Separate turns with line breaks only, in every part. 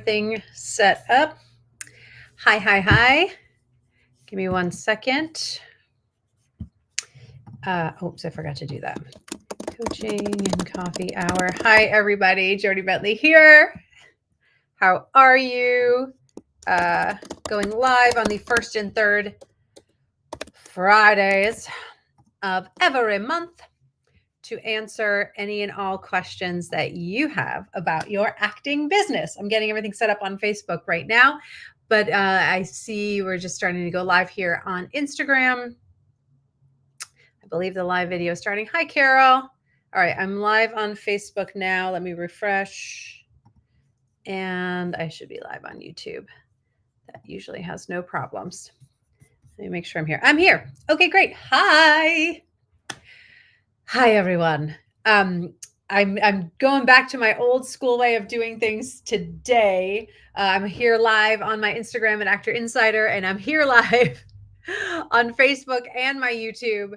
everything set up. Hi. Give me 1 second. Oops, I forgot to do that. Coaching and coffee hour. Hi, everybody. Jody Bentley here. How are you? Going live on the first and third Fridays of every month to answer any and all questions that you have about your acting business. I'm getting everything set up on Facebook right now, but I see we're just starting to go live here on Instagram. I believe the live video is starting. Hi, Carol. All right, I'm live on Facebook now. Let me refresh. And I should be live on YouTube. That usually has no problems. Let me make sure I'm here. I'm here. Okay, great. Hi, everyone. I'm going back to my old school way of doing things today. I'm here live on my Instagram at Actor Insider, and I'm here live on Facebook and my YouTube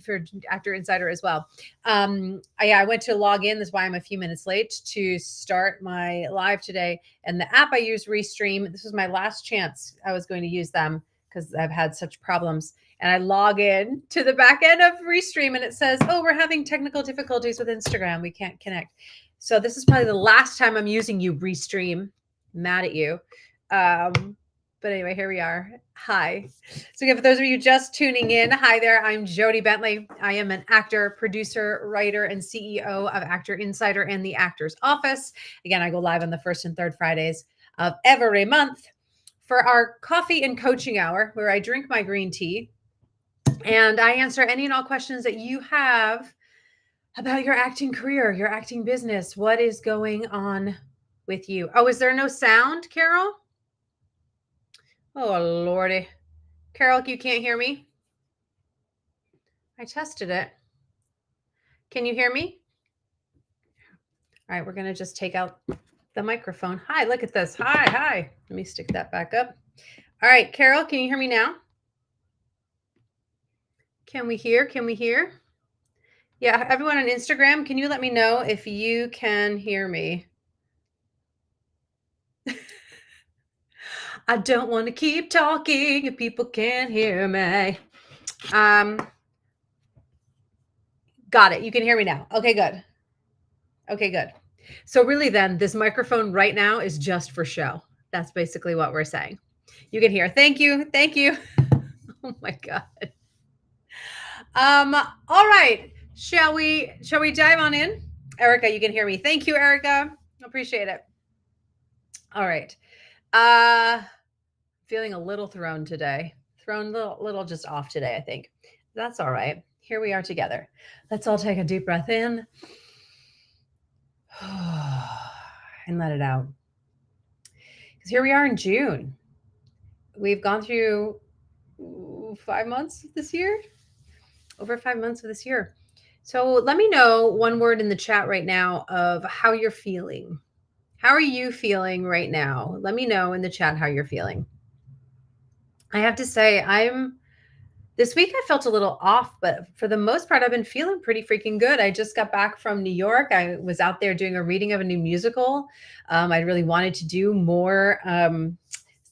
for Actor Insider as well. I went to log in. That's why I'm a few minutes late to start my live today. And the app I use, Restream, this was my last chance I was going to use them because I've had such problems. And I log in to the back end of Restream and it says, oh, we're having technical difficulties with Instagram. We can't connect. So this is probably the last time I'm using you, Restream. Mad at you. But anyway, here we are. Hi. So again, for those of you just tuning in, hi there. I'm Jody Bentley. I am an actor, producer, writer, and CEO of Actor Insider and the Actor's Office. Again, I go live on the first and third Fridays of every month for our coffee and coaching hour, where I drink my green tea and I answer any and all questions that you have about your acting career, your acting business. What is going on with you? Oh, is there no sound, Carol? Oh, Lordy. Carol, you can't hear me? I tested it. Can you hear me? All right, we're going to just take out the microphone. Hi, look at this. Hi. Let me stick that back up. All right, Carol, can you hear me now? Can we hear? Yeah, everyone on Instagram, can you let me know if you can hear me? I don't want to keep talking if people can't hear me. Got it. You can hear me now. Okay, good. So really then, this microphone right now is just for show. That's basically what we're saying. You can hear. Thank you. Oh my God. All right. Shall we dive on in? Erica, you can hear me. Thank you, Erica. Appreciate it. All right. Feeling a little thrown today. Thrown a little just off today, I think. That's all right. Here we are together. Let's all take a deep breath in and let it out. Because here we are in June. We've gone through 5 months this year, over 5 months of this year. So let me know one word in the chat right now of how you're feeling. How are you feeling right now? Let me know in the chat how you're feeling. I have to say, this week I felt a little off, but for the most part, I've been feeling pretty freaking good. I just got back from New York. I was out there doing a reading of a new musical. I really wanted to do more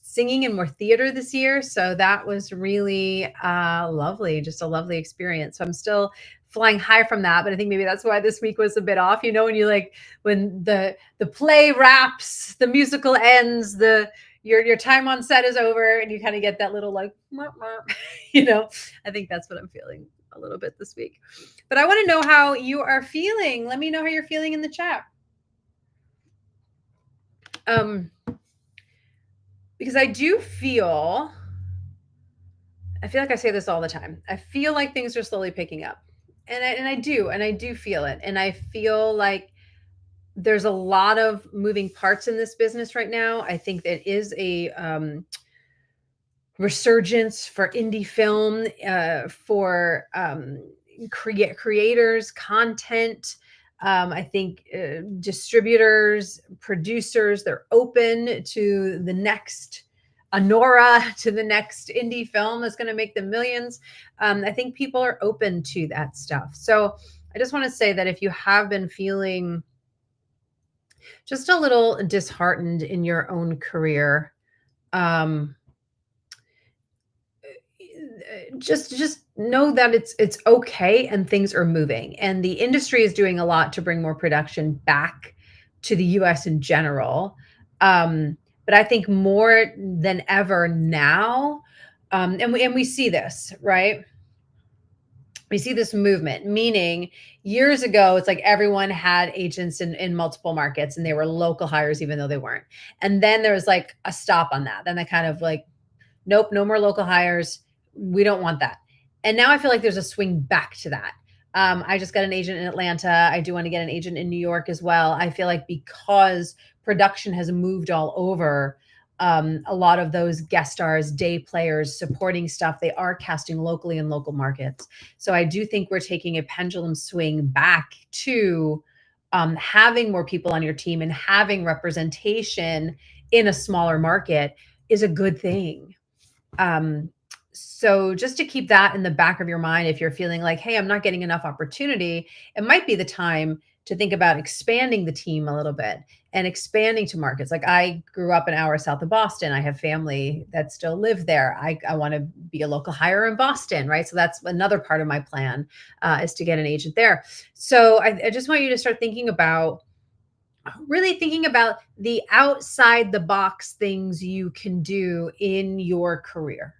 singing and more theater this year. So that was really lovely, just a lovely experience. So I'm still flying high from that, but I think maybe that's why this week was a bit off. You know, when the play wraps, the musical ends, your time on set is over and you kind of get that little like, you know, I think that's what I'm feeling a little bit this week. But I want to know how you are feeling. Let me know how you're feeling in the chat. Because I feel like I say this all the time. I feel like things are slowly picking up. And I do feel it. And I feel like there's a lot of moving parts in this business right now. I think that is a resurgence for indie film, for creators, content. I think distributors, producers, they're open to the next Anora, to the next indie film that's going to make them millions. I think people are open to that stuff. So I just want to say that if you have been feeling Just a little disheartened in your own career. Um, just know that it's okay and things are moving and the industry is doing a lot to bring more production back to the US in general. But I think more than ever now, and we see this, right? We see this movement, meaning years ago, it's like everyone had agents in multiple markets and they were local hires, even though they weren't. And then there was like a stop on that. Then they kind of like, nope, no more local hires. We don't want that. And now I feel like there's a swing back to that. I just got an agent in Atlanta. I do want to get an agent in New York as well. I feel like because production has moved all over, a lot of those guest stars, day players, supporting stuff, they are casting locally in local markets. So I do think we're taking a pendulum swing back to having more people on your team and having representation in a smaller market is a good thing. Um, so just to keep that in the back of your mind, if you're feeling like, hey, I'm not getting enough opportunity, it might be the time to think about expanding the team a little bit and expanding to markets. Like I grew up an hour south of Boston. I have family that still live there. I want to be a local hire in Boston, right? So that's another part of my plan is to get an agent there. So I just want you to start thinking about really thinking about the outside the box things you can do in your career,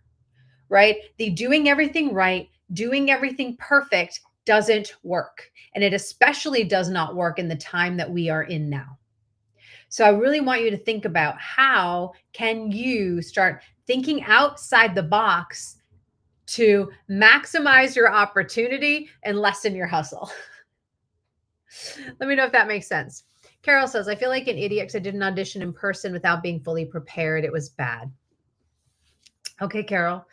right? The doing everything right, doing everything perfect doesn't work. And it especially does not work in the time that we are in now. So I really want you to think about how can you start thinking outside the box to maximize your opportunity and lessen your hustle. Let me know if that makes sense. Carol says, I feel like an idiot because I did an audition in person without being fully prepared. It was bad. Okay, Carol.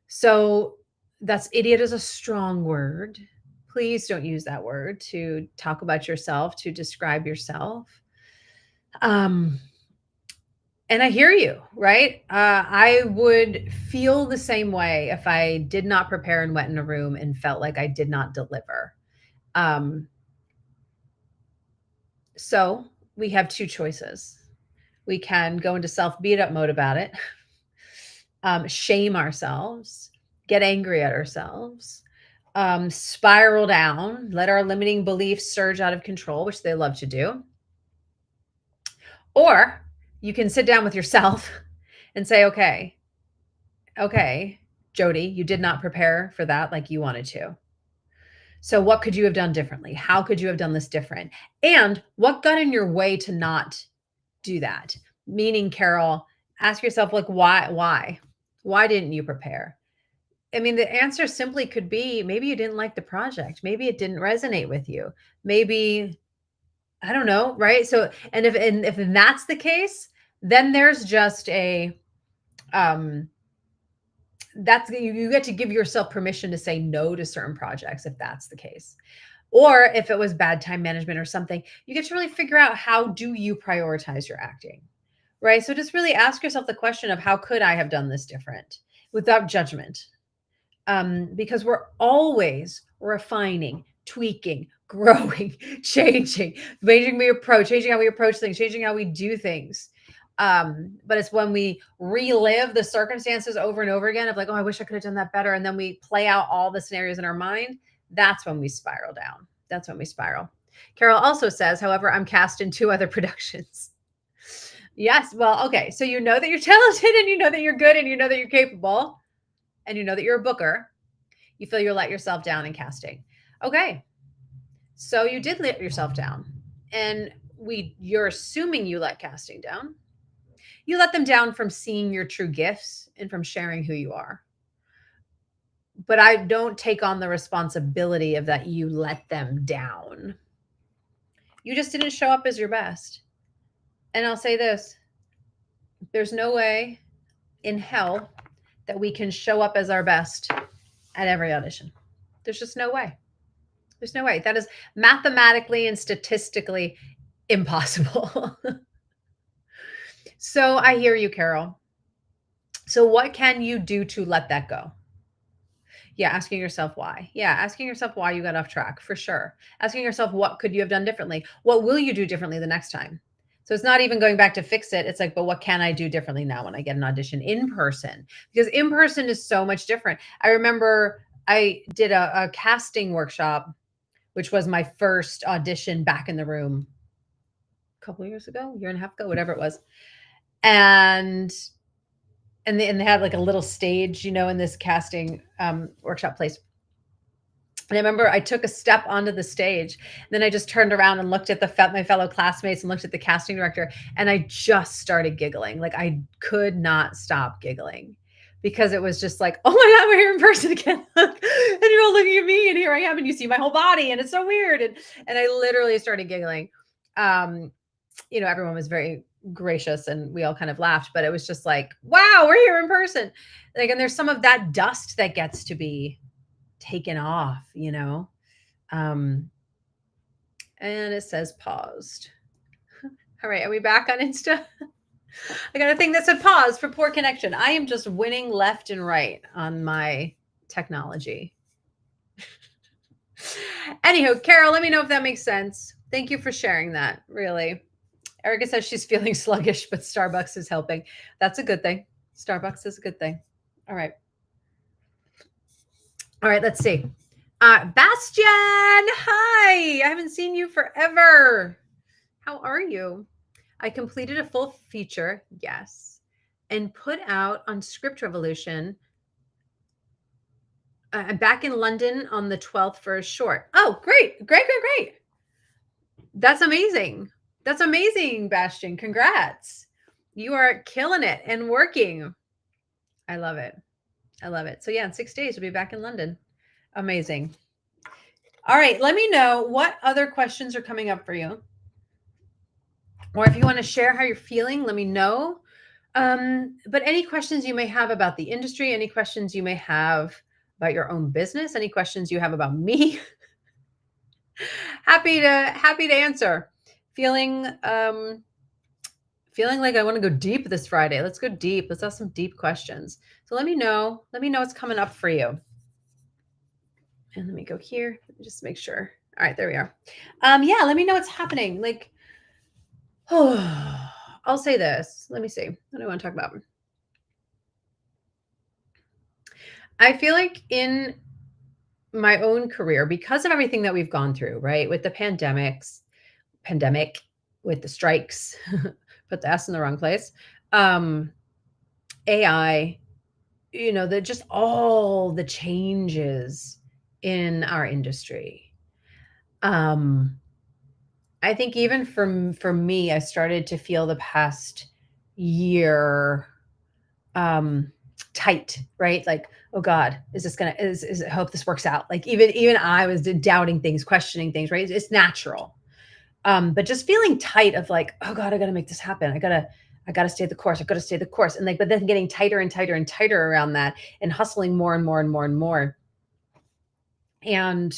So that's idiot is a strong word. Please don't use that word to talk about yourself, to describe yourself. Um, and I hear you, right? I would feel the same way if I did not prepare and went in a room and felt like I did not deliver. Um, so we have two choices. We can go into self beat up mode about it, shame ourselves, get angry at ourselves, spiral down, let our limiting beliefs surge out of control, which they love to do. Or you can sit down with yourself and say, okay, Jody, you did not prepare for that like you wanted to. So what could you have done differently? How could you have done this different? And what got in your way to not do that? Meaning, Carol, ask yourself, like, why? Why didn't you prepare? I mean, the answer simply could be maybe you didn't like the project. Maybe it didn't resonate with you. Maybe, I don't know, right? So, and if that's the case, then there's just a that's you get to give yourself permission to say no to certain projects if that's the case. Or if it was bad time management or something, you get to really figure out how do you prioritize your acting, right? So just really ask yourself the question of how could I have done this different without judgment? Because we're always refining, tweaking, growing, changing, changing we approach, changing how we approach things, changing how we do things. But it's when we relive the circumstances over and over again of like, oh, I wish I could have done that better. And then we play out all the scenarios in our mind. That's when we spiral down. That's when we spiral. Carol also says, however, I'm cast in 2 other productions. Yes. Well, okay. So you know that you're talented and you know that you're good and you know that you're capable and you know that you're a booker. You feel you let yourself down in casting. Okay. So you did let yourself down. And you're assuming you let casting down. You let them down from seeing your true gifts and from sharing who you are. But I don't take on the responsibility of that you let them down. You just didn't show up as your best. And I'll say this, there's no way in hell that we can show up as our best at every audition. There's just no way. There's no way. That is mathematically and statistically impossible. So I hear you, Carol. So what can you do to let that go? Yeah, asking yourself why. Yeah, asking yourself why you got off track, for sure. Asking yourself, what could you have done differently? What will you do differently the next time? So it's not even going back to fix it. It's like, but what can I do differently now when I get an audition in person? Because in person is so much different. I remember I did a casting workshop, which was my first audition back in the room a couple of years ago, year and a half ago, whatever it was. And and they had like a little stage, in this casting workshop place. And I remember I took a step onto the stage, and then I just turned around and looked at my fellow classmates and looked at the casting director, and I just started giggling. Like I could not stop giggling because it was just like, oh my God, we're here in person again. And you're all looking at me, and here I am, and you see my whole body, and it's so weird. And I literally started giggling. Um, everyone was very gracious and we all kind of laughed, but it was just like, wow, we're here in person. Like, and there's some of that dust that gets to be taken off. Um, and it says paused. All right. Are we back on Insta? I got a thing that said pause for poor connection. I am just winning left and right on my technology. Anywho, Carol, let me know if that makes sense. Thank you for sharing that. Really. Erica says she's feeling sluggish, but Starbucks is helping. That's a good thing. Starbucks is a good thing. All right. All right, let's see. Bastian, hi. I haven't seen you forever. How are you? I completed a full feature, yes, and put out on Script Revolution. I'm back in London on the 12th for a short. Oh, great. Great, great, great. That's amazing. That's amazing, Bastian. Congrats. You are killing it and working. I love it. I love it. So yeah, in 6 days, we'll be back in London. Amazing. All right. Let me know what other questions are coming up for you. Or if you want to share how you're feeling, let me know. But any questions you may have about the industry, any questions you may have about your own business, any questions you have about me, happy to answer. Feeling like I want to go deep this Friday. Let's go deep. Let's ask some deep questions. So let me know. Let me know what's coming up for you. And let me go here. Let me just make sure. All right, there we are. Yeah, let me know what's happening. Like, I'll say this. Let me see. What do I want to talk about? I feel like in my own career, because of everything that we've gone through, right? With the pandemic, with the strikes, put the S in the wrong place. AI, just all the changes in our industry. I think even for me, I started to feel the past year tight, right? Like, oh God, is this gonna is I hope this works out. Like even I was doubting things, questioning things, right? It's natural. But just feeling tight of like, oh God, I gotta make this happen. I gotta stay the course. I gotta stay the course. And like, but then getting tighter and tighter and tighter around that and hustling more and more and more and more. And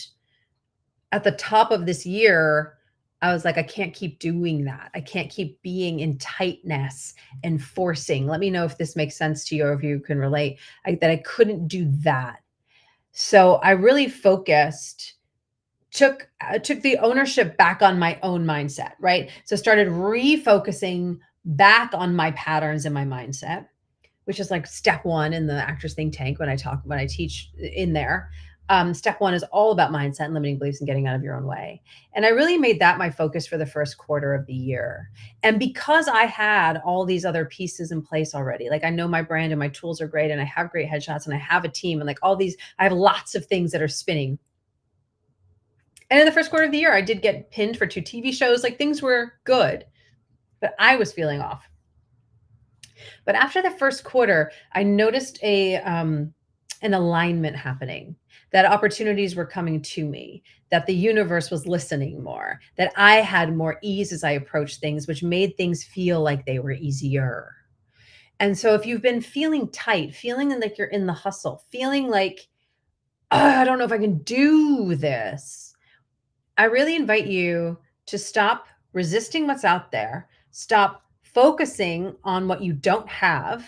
at the top of this year, I was like, I can't keep doing that. I can't keep being in tightness and forcing. Let me know if this makes sense to you or if you can relate. That I couldn't do that. So I really focused, took the ownership back on my own mindset, right? So started refocusing back on my patterns and my mindset, which is like step one in the Actors Think Tank when I teach in there. Step one is all about mindset and limiting beliefs and getting out of your own way. And I really made that my focus for the first quarter of the year. And because I had all these other pieces in place already, like I know my brand and my tools are great and I have great headshots and I have a team and like all these, I have lots of things that are spinning. And in the first quarter of the year, I did get pinned for 2 TV shows. Like things were good, but I was feeling off. But after the first quarter, I noticed an alignment happening, that opportunities were coming to me, that the universe was listening more, that I had more ease as I approached things, which made things feel like they were easier. And so if you've been feeling tight, feeling like you're in the hustle, feeling like, oh, I don't know if I can do this, I really invite you to stop resisting what's out there, stop focusing on what you don't have,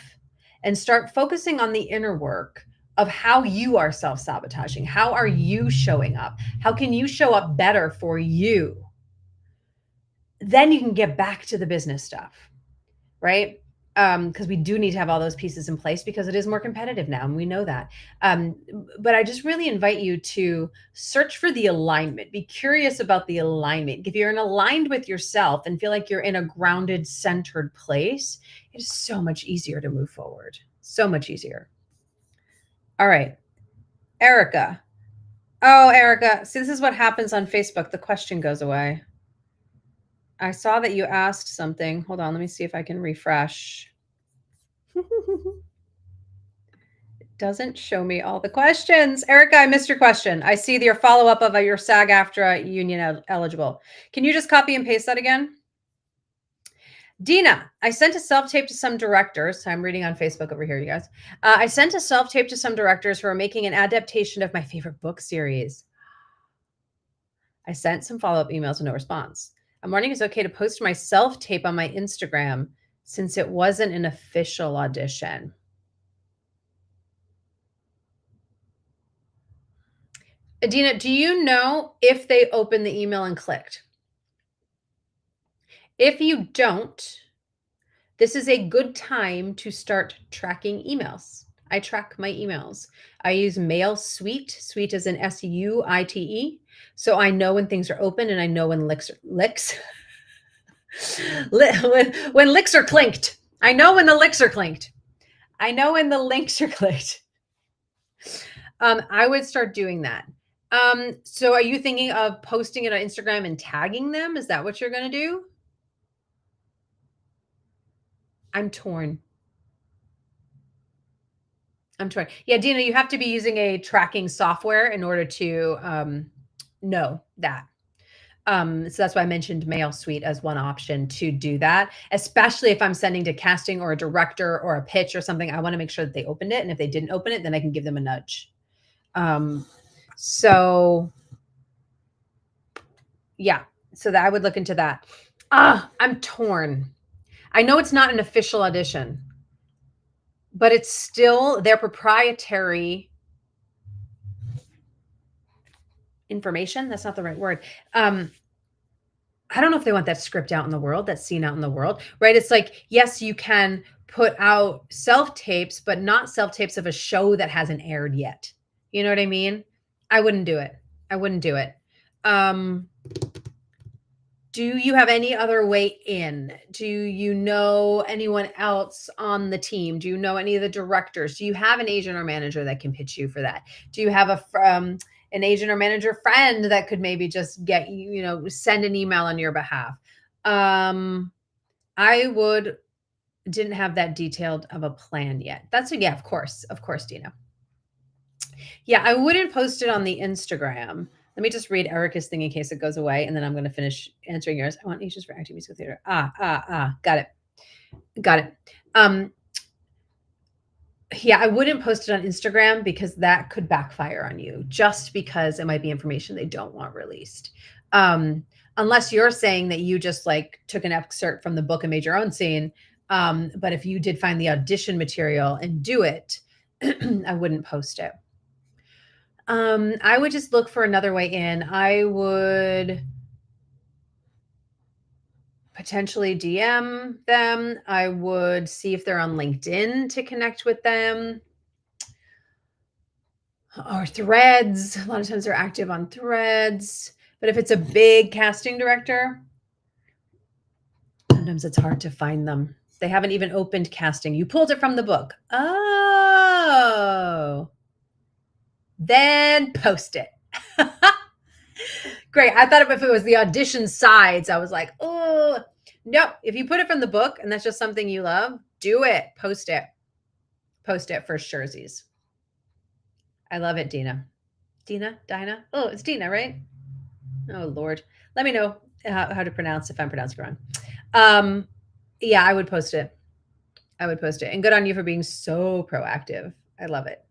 and start focusing on the inner work, of how you are self-sabotaging. How are you showing up? How can you show up better for you? Then you can get back to the business stuff, right? Because we do need to have all those pieces in place because it is more competitive now, and we know that. Um, but I just really invite you to search for the alignment. Be curious about the alignment. If you're aligned with yourself and feel like you're in a grounded, centered place, it is so much easier to move forward. So much easier. All right, Erica. Oh, Erica. See, this is what happens on Facebook. The question goes away. I saw that you asked something. Hold on, let me see if I can refresh. Doesn't show me all the questions. Erica, I missed your question. I see your follow-up of your SAG-AFTRA union eligible. Can you just copy and paste that again? Dina, I sent a self-tape to some directors. I'm reading on Facebook over here, you guys. I sent a self-tape to some directors who are making an adaptation of my favorite book series. I sent some follow-up emails and no response. I'm wondering if it's okay to post my self-tape on my Instagram since it wasn't an official audition. Adina, do you know if they opened the email and clicked? If you don't, this is a good time to start tracking emails. I track my emails. I use Mail Suite. Suite is an SUITE. So I know when things are open and I know when licks when licks are clinked. I know when the licks are clinked. I know when the links are clicked. I would start doing that. So are you thinking of posting it on Instagram and tagging them? Is that what you're going to do? I'm torn. Yeah, Dina, you have to be using a tracking software in order to know that. So that's why I mentioned Mail Suite as one option to do that, especially if I'm sending to casting or a director or a pitch or something. I want to make sure that they opened it. And if they didn't open it, then I can give them a nudge. So yeah, so that I would look into that. I'm torn. I know it's not an official audition, but it's still their proprietary information. That's not the right word. I don't know if they want that script out in the world, that scene out in the world, right? It's like, yes, you can put out self-tapes, but not self-tapes of a show that hasn't aired yet. You know what I mean? I wouldn't do it. I wouldn't do it. Do you have any other way in? Do you know anyone else on the team? Do you know any of the directors? Do you have an agent or manager that can pitch you for that? Do you have an agent or manager friend that could maybe just get you, send an email on your behalf? I didn't have that detailed of a plan yet. Yeah, of course, Dina. Yeah, I wouldn't post it on the Instagram. Let me just read Erica's thing in case it goes away, and then I'm going to finish answering yours. I want agents for acting musical theater. Got it. Yeah, I wouldn't post it on Instagram because that could backfire on you just because it might be information they don't want released. Unless you're saying that you just took an excerpt from the book and made your own scene. But if you did find the audition material and do it, I wouldn't post it. I would just look for another way in. I would potentially DM them. I would see if they're on LinkedIn to connect with them. Or Threads. A lot of times they're active on Threads. But if it's a big casting director, sometimes it's hard to find them. They haven't even opened casting. You pulled it from the book. Oh. Then post it. Great. I thought if it was the audition sides, I was like, oh, no. If you put it from the book and that's just something you love, do it. Post it. Post it for surezies. I love it, Dina. Dina? Oh, it's Dina, right? Oh, Lord. Let me know how to pronounce if I'm pronouncing it wrong. Yeah, I would post it. And good on you for being so proactive. I love it.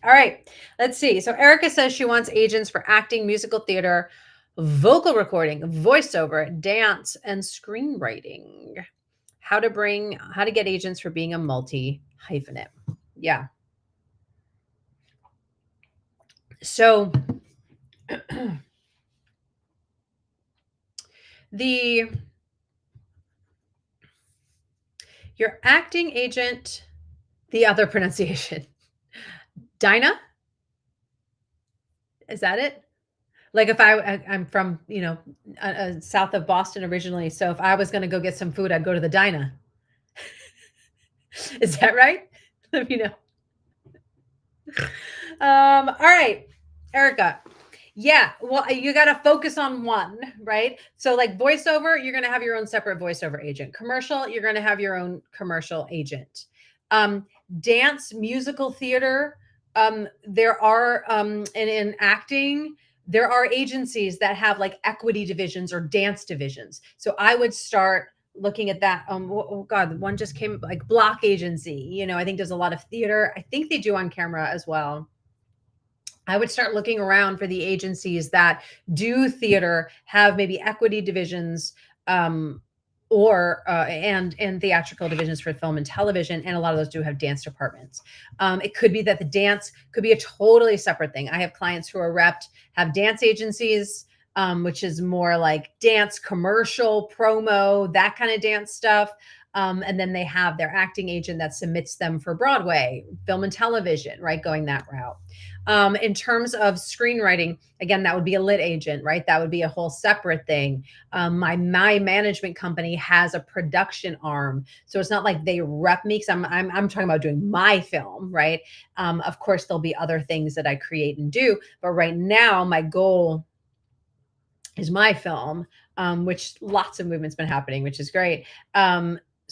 All right, let's see. So Erica says she wants agents for acting, musical theater, vocal recording, voiceover, dance, and screenwriting. How to get agents for being a multi-hyphenate. Yeah. So the your acting agent, the other pronunciation, Dinah, is that it? Like if I'm from, south of Boston originally, so if I was gonna go get some food, I'd go to the Dinah. Is that right? Let me know. All right, Erica. Yeah, well, you got to focus on one, right? So, like voiceover, you're going to have your own separate voiceover agent. Commercial, you're going to have your own commercial agent. Um, Dance, musical theater, there are, and in acting, there are agencies that have like equity divisions or dance divisions. So, I would start looking at that. Oh God, one just came like Block Agency. I think does a lot of theater. I think they do on camera as well. I would start looking around for the agencies that do theater, have maybe equity divisions, or and theatrical divisions for film and television, and a lot of those do have dance departments. It could be that the dance could be a totally separate thing. I have clients who are repped, have dance agencies, which is more like dance commercial promo, that kind of dance stuff. And then they have their acting agent that submits them for Broadway, film and television, right? Going that route. In terms of screenwriting, again, that would be a lit agent, right? That would be a whole separate thing. My management company has a production arm, so it's not like they rep me because I'm talking about doing my film, right? Of course, there'll be other things that I create and do, but right now my goal is my film, which lots of movement's been happening, which is great.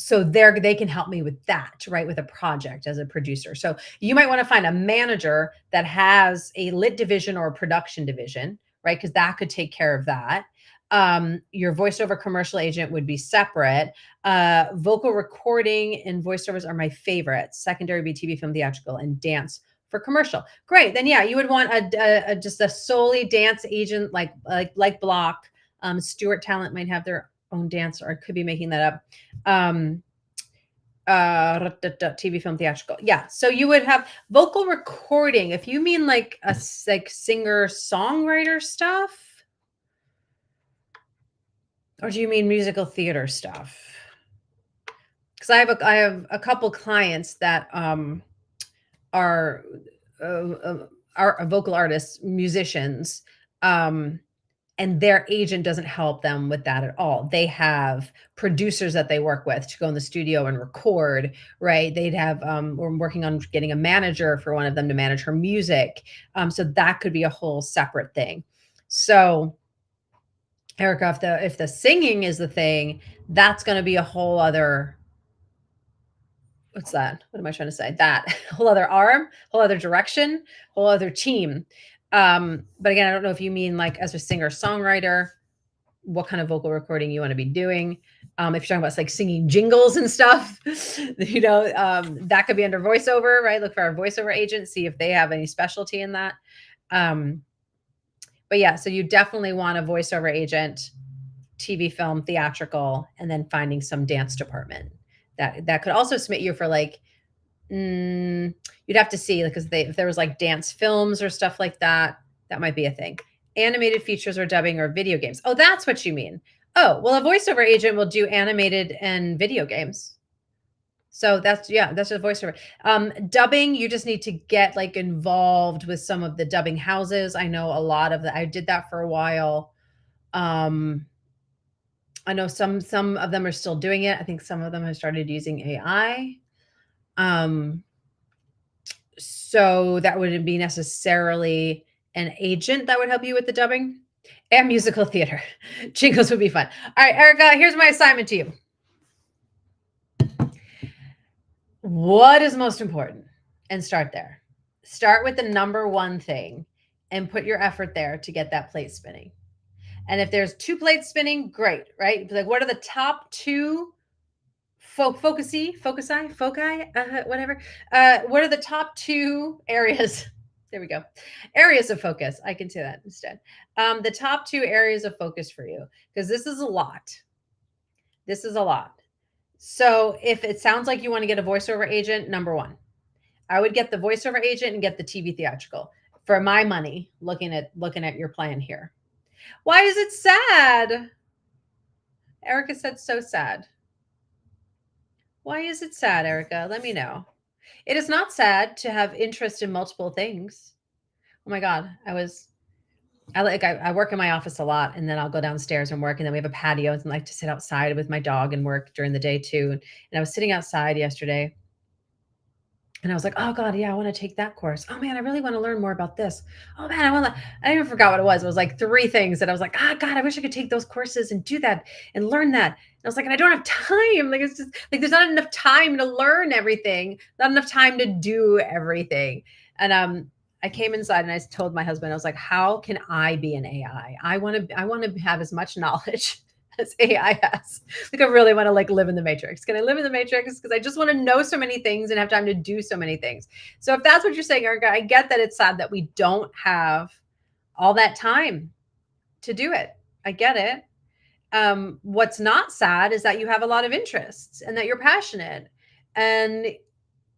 So they can help me with that, right? With a project as a producer. So you might want to find a manager that has a lit division or a production division, right? Because that could take care of that. Your voiceover commercial agent would be separate. Vocal recording and voiceovers are my favorites. Secondary would be TV, film, theatrical, and dance for commercial. Great. Then yeah, you would want just a solely dance agent like Block. Stewart Talent might have their own dance, or I could be making that up. TV, film, theatrical. Yeah. So you would have vocal recording. If you mean like singer songwriter stuff, or do you mean musical theater stuff? Because I have a couple clients that are vocal artists, musicians, and their agent doesn't help them with that at all. They have producers that they work with to go in the studio and record, right? They'd have, we're working on getting a manager for one of them to manage her music. So that could be a whole separate thing. So Erica, if the singing is the thing, that's going to be a whole other, what's that? What am I trying to say? That whole other arm, whole other direction, whole other team. But again, I don't know if you mean like as a singer songwriter, what kind of vocal recording you want to be doing. If you're talking about like singing jingles and stuff, that could be under voiceover, right? Look for our voiceover agent, see if they have any specialty in that. But yeah, so you definitely want a voiceover agent, TV, film, theatrical, and then finding some dance department that could also submit you for like, you'd have to see, because if there was like dance films or stuff like that, that might be a thing. Animated features or dubbing or video games. Oh, that's what you mean. Oh, well, a voiceover agent will do animated and video games. So that's a voiceover. Dubbing, you just need to get like involved with some of the dubbing houses. I know a lot of I did that for a while. I know some of them are still doing it. I think some of them have started using AI. So that wouldn't be necessarily an agent that would help you with the dubbing. And musical theater. Jingles would be fun. All right, Erica, here's my assignment to you. What is most important? And start there. Start with the number one thing and put your effort there to get that plate spinning. And if there's 2 plates spinning, great, right? Like, what are the top 2 foci, whatever. What are the top 2 areas? There we go. Areas of focus. I can say that instead. The top 2 areas of focus for you, because this is a lot. This is a lot. So if it sounds like you want to get a voiceover agent, number 1, I would get the voiceover agent and get the TV theatrical. for my money looking at your plan here. Why is it sad? Erica said so sad. Why is it sad, Erica? Let me know. It is not sad to have interest in multiple things. Oh my God. I work in my office a lot, and then I'll go downstairs and work. And then we have a patio and like to sit outside with my dog and work during the day too. And I was sitting outside yesterday and I was like, oh God, yeah, I want to take that course. Oh man, I really want to learn more about this. Oh man, I even forgot what it was. It was like 3 things that I was like, ah, God, I wish I could take those courses and do that and learn that. And I was like, and I don't have time. Like, it's just like, there's not enough time to learn everything, not enough time to do everything. And, I came inside and I told my husband, I was like, how can I be an AI? I want to have as much knowledge as AI has. Like I really want to like live in the matrix. Can I live in the matrix? Because I just want to know so many things and have time to do so many things. So if that's what you're saying, Erica, I get that it's sad that we don't have all that time to do it. I get it. What's not sad is that you have a lot of interests and that you're passionate and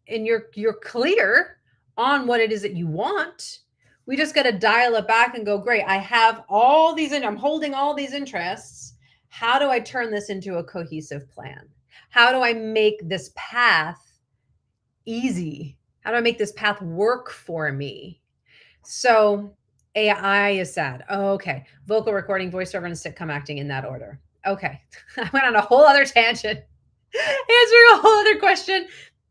you're clear on what it is that you want. We just got to dial it back and go, great, I have all these and I'm holding all these interests. How do I turn this into a cohesive plan? How do I make this path easy? How do I make this path work for me? So AI is sad. Oh, okay. Vocal recording, voiceover, and sitcom acting in that order. Okay. I went on a whole other tangent, answering a whole other question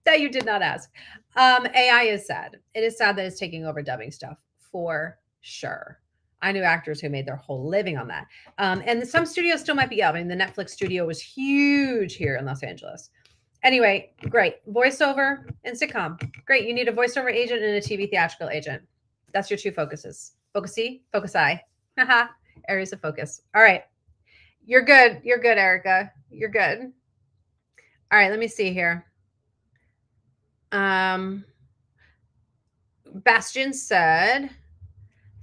that you did not ask. AI is sad. It is sad that it's taking over dubbing stuff for sure. I knew actors who made their whole living on that. And some studios still might be up. I mean, the Netflix studio was huge here in Los Angeles. Anyway, great. Voiceover and sitcom. Great. You need a voiceover agent and a TV theatrical agent. That's your 2 focuses. Focusy, focus I. Haha. Areas of focus. All right. You're good. You're good, Erica. You're good. All right. Let me see here. Bastion said,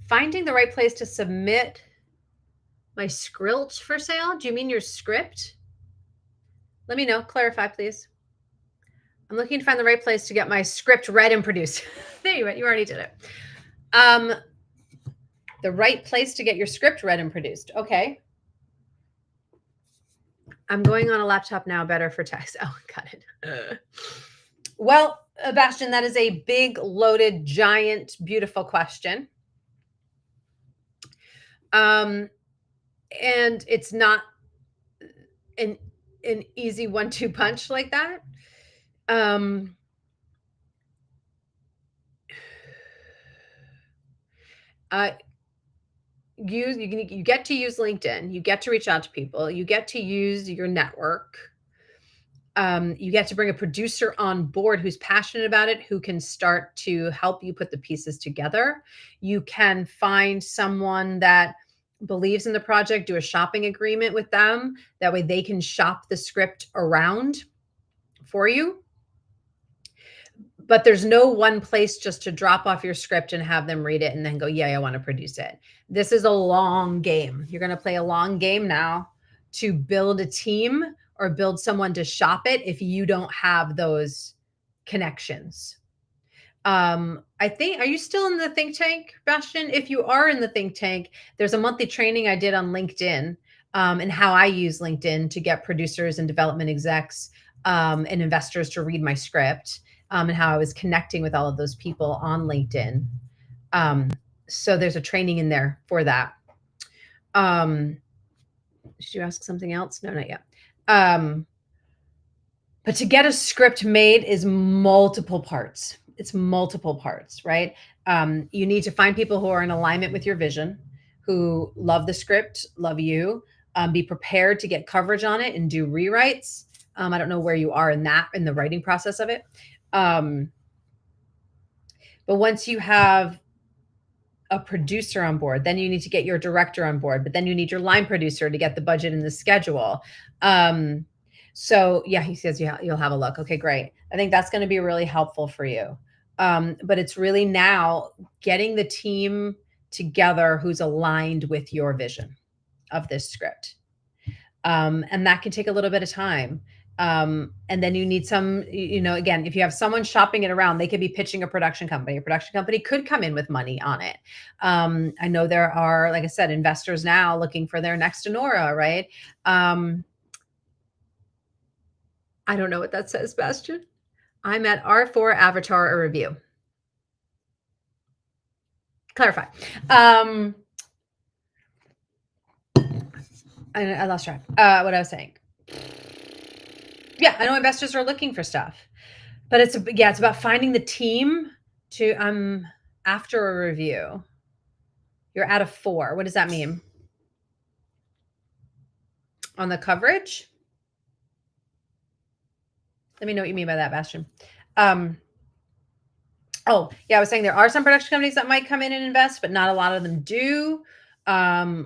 finding the right place to submit my script for sale. Do you mean your script? Let me know. Clarify, please. I'm looking to find the right place to get my script read and produced. There you went. You already did it. The right place to get your script read and produced. Okay. I'm going on a laptop now. Better for text. Oh, got it. Well, Bastion, that is a big, loaded, giant, beautiful question. And it's not an easy 1-2 punch like that. You get to use LinkedIn. You get to reach out to people. You get to use your network. You get to bring a producer on board who's passionate about it, who can start to help you put the pieces together. You can find someone that believes in the project, do a shopping agreement with them. That way they can shop the script around for you. But there's no one place just to drop off your script and have them read it and then go, yeah, I want to produce it. This is a long game. You're going to play a long game now to build a team or build someone to shop it if you don't have those connections. I think, are you still in the think tank, Bastion? If you are in the think tank, there's a monthly training I did on LinkedIn and how I use LinkedIn to get producers and development execs and investors to read my script. And how I was connecting with all of those people on LinkedIn. So there's a training in there for that. Did you ask something else? No, not yet. But to get a script made is multiple parts. It's multiple parts, right? You need to find people who are in alignment with your vision, who love the script, love you, be prepared to get coverage on it and do rewrites. I don't know where you are in the writing process of it. But once you have a producer on board, then you need to get your director on board, but then you need your line producer to get the budget and the schedule. So yeah, he says you'll have a look. Okay, great. I think that's going to be really helpful for you. But it's really now getting the team together who's aligned with your vision of this script. And that can take a little bit of time. And then you need some, again, if you have someone shopping it around, they could be pitching a production company. A production company could come in with money on it. I know there are, like I said, investors now looking for their next Honora, right? I don't know what that says, Bastian. I'm at R4 Avatar a review. Clarify. I lost track. What I was saying. Yeah, I know investors are looking for stuff, but it's about finding the team to after a review. You're at a 4. What does that mean? On the coverage? Let me know what you mean by that, Bastian. Oh, yeah, I was saying there are some production companies that might come in and invest, but not a lot of them do. I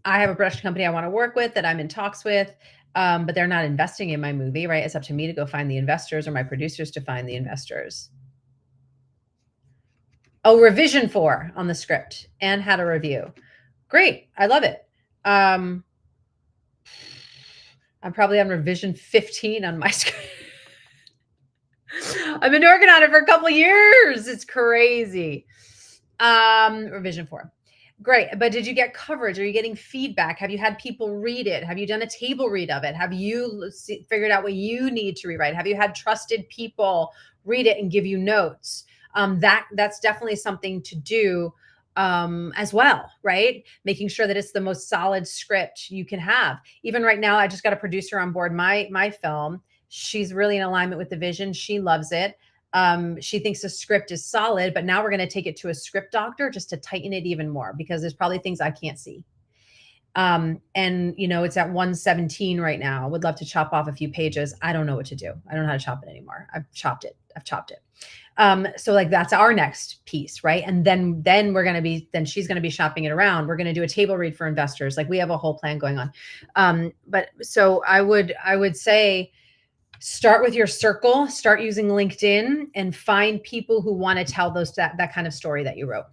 have a production company I want to work with that I'm in talks with, but they're not investing in my movie, right? It's up to me to go find the investors or my producers to find the investors. Oh, revision 4 on the script and had a review. Great. I love it. I'm probably on revision 15 on my script. I've been working on it for a couple of years. It's crazy. Revision 4. Great. But did you get coverage? Are you getting feedback? Have you had people read it? Have you done a table read of it? Have you figured out what you need to rewrite? Have you had trusted people read it and give you notes? That's definitely something to do as well, right? Making sure that it's the most solid script you can have. Even right now, I just got a producer on board my film. She's really in alignment with the vision. She loves it. She thinks the script is solid, but now we're going to take it to a script doctor just to tighten it even more because there's probably things I can't see. And it's at 117 right now. Would love to chop off a few pages. I don't know what to do. I don't know how to chop it anymore. I've chopped it. So like that's our next piece, right? And then she's going to be shopping it around. We're going to do a table read for investors. Like we have a whole plan going on. But so I would say, start with your circle, start using LinkedIn and find people who want to tell that kind of story that you wrote.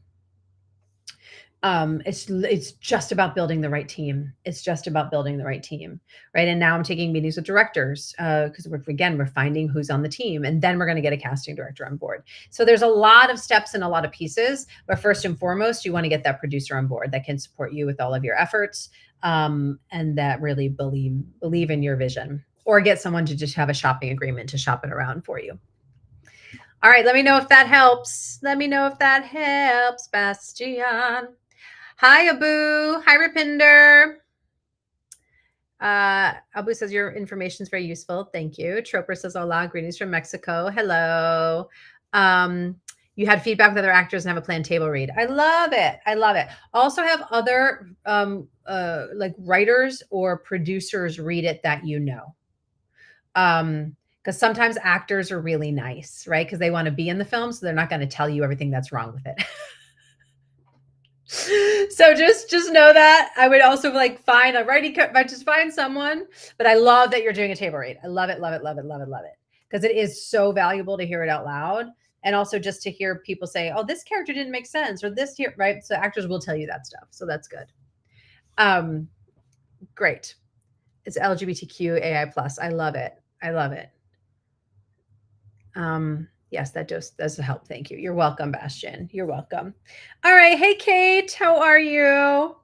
It's just about building the right team. Right? And now I'm taking meetings with directors because we're finding who's on the team, and then we're going to get a casting director on board. So there's a lot of steps and a lot of pieces, but first and foremost, you want to get that producer on board that can support you with all of your efforts and that really believe in your vision. Or get someone to just have a shopping agreement to shop it around for you. All right, let me know if that helps. Bastian. Hi, Abu. Hi, Rupinder. Abu says your information is very useful. Thank you. Troper says, hola, greetings from Mexico. Hello. You had feedback with other actors and have a planned table read. I love it. Also have other like writers or producers read it that you know. Because sometimes actors are really nice, right? Because they want to be in the film, so they're not going to tell you everything that's wrong with it. So just know that. I would also find a writing coach, just find someone. But I love that you're doing a table read. I love it. Because it is so valuable to hear it out loud. And also just to hear people say, oh, this character didn't make sense, or this here, right? So actors will tell you that stuff. So that's good. Great. It's LGBTQ AI plus. I love it. Yes, that does help. Thank you. You're welcome, Bastian. You're welcome. All right. Hey, Kate, how are you?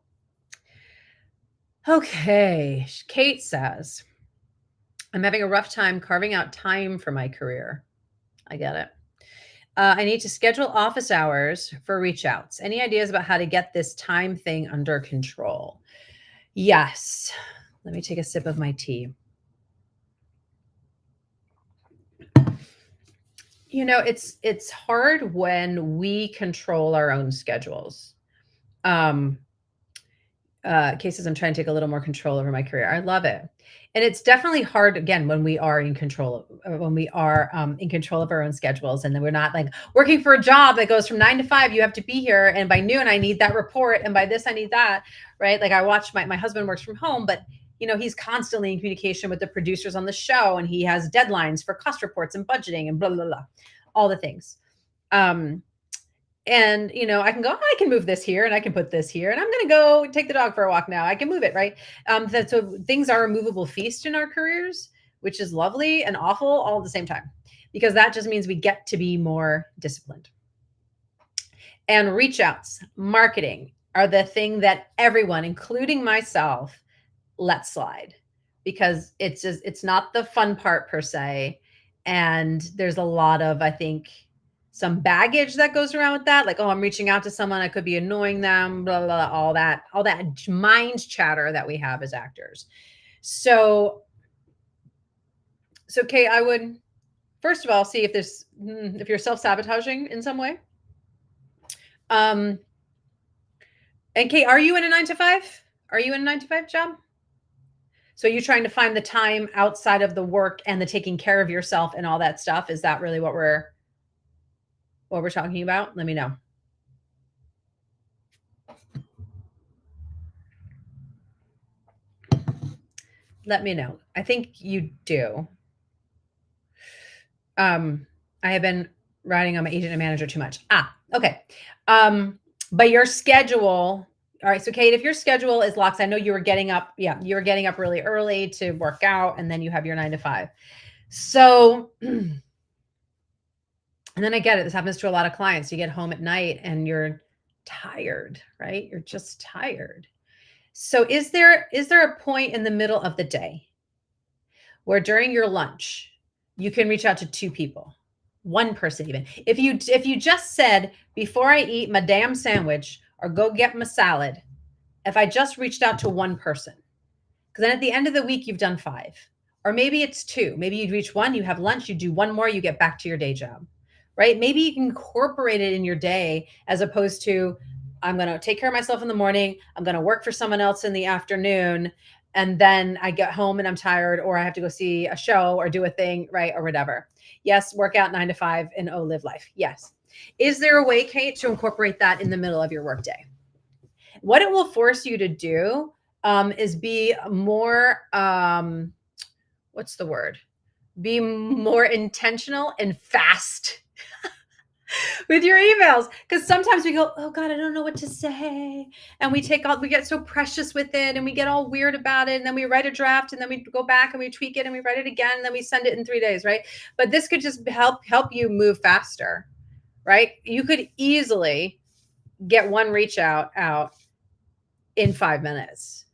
Okay. Kate says, I'm having a rough time carving out time for my career. I get it. I need to schedule office hours for reach outs. Any ideas about how to get this time thing under control? Yes. Let me take a sip of my tea. It's hard when we control our own schedules. Cases, I'm trying to take a little more control over my career. I love it. And it's definitely hard, again, when we are in control of our own schedules, and then we're not like working for a job that goes from 9 to 5, you have to be here. And by noon, I need that report. And by this, I need that, right? Like I watch my husband works from home, but he's constantly in communication with the producers on the show, and he has deadlines for cost reports and budgeting and blah, blah, blah, all the things. And, I can go, I can move this here and I can put this here, and I'm going to go take the dog for a walk now. I can move it, right? So things are a movable feast in our careers, which is lovely and awful all at the same time, because that just means we get to be more disciplined. And reach outs, marketing are the thing that everyone, including myself, lets slide, because it's not the fun part per se. And there's a lot of, I think, some baggage that goes around with that. Like, oh, I'm reaching out to someone, I could be annoying them, blah, blah, blah, all that mind chatter that we have as actors. So Kate, I would first of all see if you're self-sabotaging in some way. And Kate, are you in a 9 to 5? Are you in a 9 to 5 job? So you're trying to find the time outside of the work and the taking care of yourself and all that stuff. Is that really what we're talking about? Let me know. Let me know. I think you do. I have been riding on my agent and manager too much. Okay. But your schedule. All right. So Kate, if your schedule is locked, I know you were getting up. Yeah. You were getting up really early to work out, and then you have your 9 to 5. So, and then I get it. This happens to a lot of clients. You get home at night and you're tired, right? You're just tired. So is there a point in the middle of the day where during your lunch you can reach out to 2 people, 1 person even? If you just said, before I eat my damn sandwich or go get my salad, if I just reached out to 1 person, because then at the end of the week you've done 5, or maybe it's 2. Maybe you'd reach 1, you have lunch, you do 1 more, you get back to your day job, right? Maybe you can incorporate it in your day, as opposed to, I'm going to take care of myself in the morning, I'm going to work for someone else in the afternoon, and then I get home and I'm tired, or I have to go see a show or do a thing, right? Or whatever. Yes, work out 9 to 5 and live life. Yes. Is there a way, Kate, to incorporate that in the middle of your workday? What it will force you to do is be more, what's the word? Be more intentional and fast with your emails. Because sometimes we go, oh God, I don't know what to say. And we get so precious with it, and we get all weird about it. And then we write a draft, and then we go back and we tweak it and we write it again, and then we send it in 3 days, right? But this could just help you move faster, right? You could easily get 1 reach out in 5 minutes.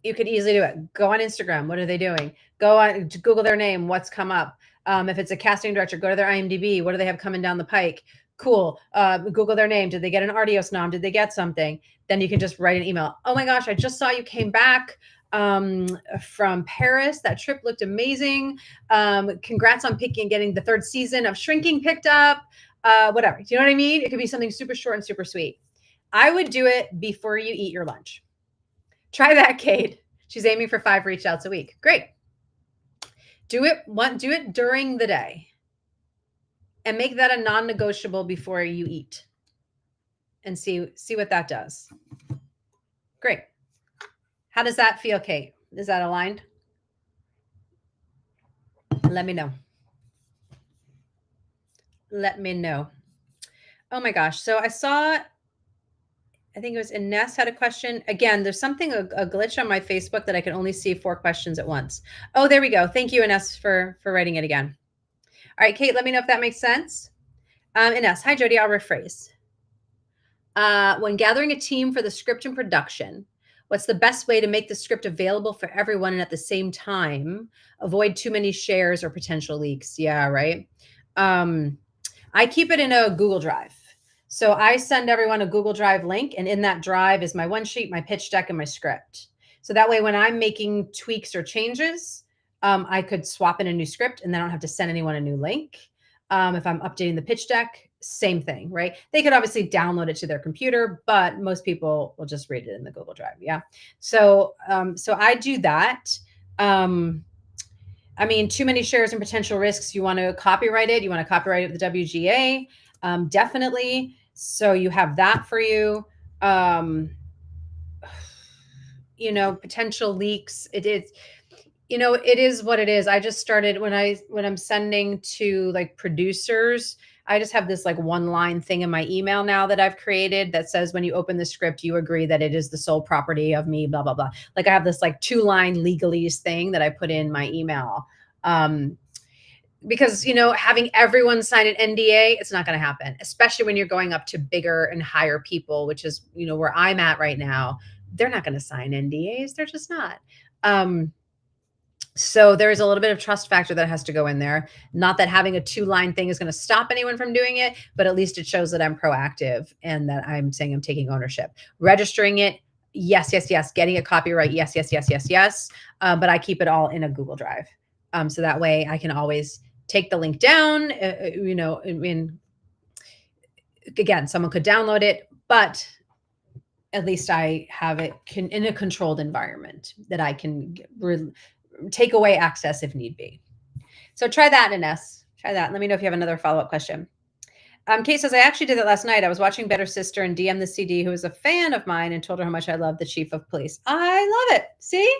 You could easily do it. Go on Instagram. What are they doing? Go on, Google their name. What's come up? If it's a casting director, go to their IMDb. What do they have coming down the pike? Cool. Google their name. Did they get an Ardios nom? Did they get something? Then you can just write an email. Oh my gosh, I just saw you came back from Paris. That trip looked amazing. Congrats on getting the 3rd season of Shrinking picked up. Whatever. Do you know what I mean? It could be something super short and super sweet. I would do it before you eat your lunch. Try that, Kate. She's aiming for 5 reach outs a week. Great. Do it during the day, and make that a non-negotiable before you eat, and see what that does. Great. How does that feel, Kate? Is that aligned? Let me know. Let me know. Oh my gosh. So I think it was Ines had a question. Again, there's something, a glitch on my Facebook that I can only see 4 questions at once. Oh, there we go. Thank you, Ines, for writing it again. All right, Kate, let me know if that makes sense. Ines, hi, Jody, I'll rephrase. When gathering a team for the script and production, what's the best way to make the script available for everyone and at the same time avoid too many shares or potential leaks? Yeah, right. I keep it in a Google Drive. So I send everyone a Google Drive link, and in that drive is my 1 sheet, my pitch deck, and my script. So that way, when I'm making tweaks or changes, I could swap in a new script, and then I don't have to send anyone a new link. If I'm updating the pitch deck, same thing, right? They could obviously download it to their computer, but most people will just read it in the Google Drive. Yeah. So I do that. I mean, too many shares and potential risks. You want to copyright it. You want to copyright it with the WGA. Definitely. So you have that for you. Potential leaks. It is, it is what it is. I just started when I'm sending to like producers, I just have this like one line thing in my email now that I've created that says, when you open the script, you agree that it is the sole property of me, blah, blah, blah. Like I have this like 2-line legalese thing that I put in my email. Because, having everyone sign an NDA, it's not going to happen, especially when you're going up to bigger and higher people, which is, where I'm at right now. They're not going to sign NDAs. They're just not. So there is a little bit of trust factor that has to go in there. Not that having a 2-line thing is going to stop anyone from doing it, but at least it shows that I'm proactive and that I'm saying I'm taking ownership. Registering it, yes, yes, yes. Getting a copyright, yes, yes, yes, yes, yes. But I keep it all in a Google Drive. So that way I can always take the link down, again, someone could download it, but at least I have it in a controlled environment that I can take away access if need be. So try that, Ines. Try that. Let me know if you have another follow-up question. Kate says, I actually did that last night. I was watching Better Sister and DM'd the CD who is a fan of mine and told her how much I love the chief of police. I love it. See?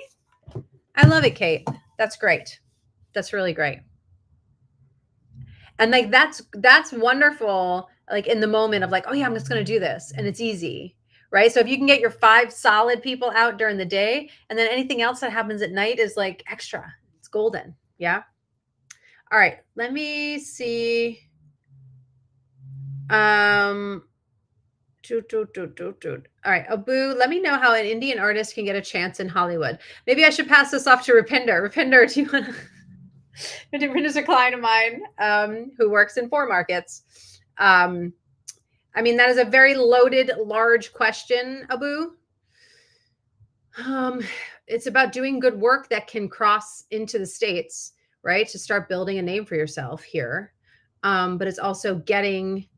I love it, Kate. That's great. That's really great. And like, that's wonderful. Like in the moment of like, oh yeah, I'm just going to do this. And it's easy, right? So if you can get your 5 solid people out during the day, and then anything else that happens at night is like extra, it's golden. Yeah. All right. Let me see. All right, Abu, let me know how an Indian artist can get a chance in Hollywood. Maybe I should pass this off to Rupinder. Rupinder, do you want to? Rupinder's a client of mine who works in 4 markets. I mean, that is a very loaded, large question, Abu. It's about doing good work that can cross into the States, right? To start building a name for yourself here. But it's also getting,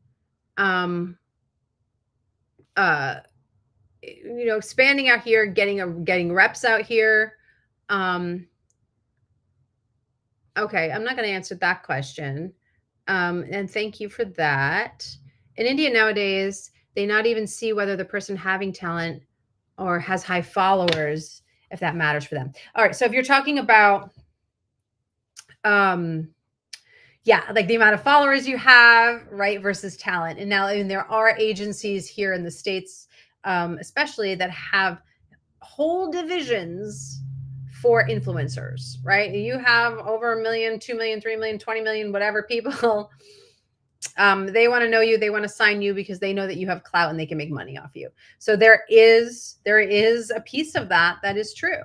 expanding out here, getting reps out here. Okay, I'm not going to answer that question. And thank you for that. In India nowadays, they not even see whether the person having talent or has high followers, if that matters for them. All right, so if you're talking about, like the amount of followers you have, right, versus talent. And now, there are agencies here in the States, especially that have whole divisions for influencers, right? You have over 1 million, 2 million, 3 million, 20 million, whatever people. They want to know you. They want to sign you because they know that you have clout and they can make money off you. So there is a piece of that is true.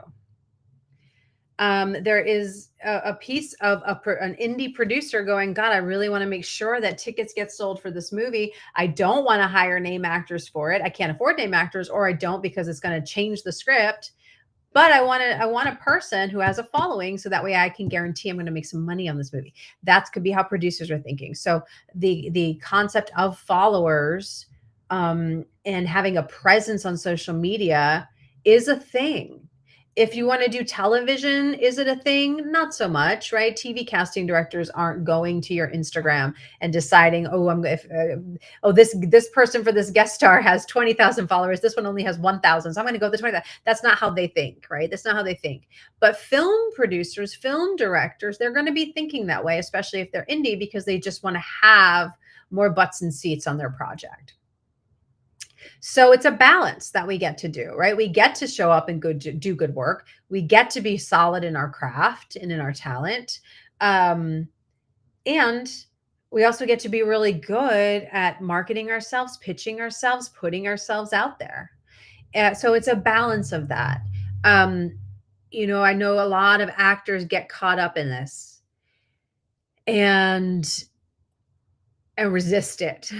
There is a piece of an indie producer going, God, I really want to make sure that tickets get sold for this movie. I don't want to hire name actors for it. I can't afford name actors, or I don't because it's going to change the script. But I want a person who has a following, so that way I can guarantee I'm going to make some money on this movie. That could be how producers are thinking. So the concept of followers and having a presence on social media is a thing. If you want to do television, is it a thing? Not so much, right? TV casting directors aren't going to your Instagram and deciding, this person for this guest star has 20,000 followers. This one only has 1,000. So I'm going to go to 20,000. That's not how they think, right? That's not how they think. But film producers, film directors, they're going to be thinking that way, especially if they're indie, because they just want to have more butts and seats on their project. So it's a balance that we get to do, right? We get to show up and do good work. We get to be solid in our craft and in our talent. And we also get to be really good at marketing ourselves, pitching ourselves, putting ourselves out there. So it's a balance of that. I know a lot of actors get caught up in this and resist it.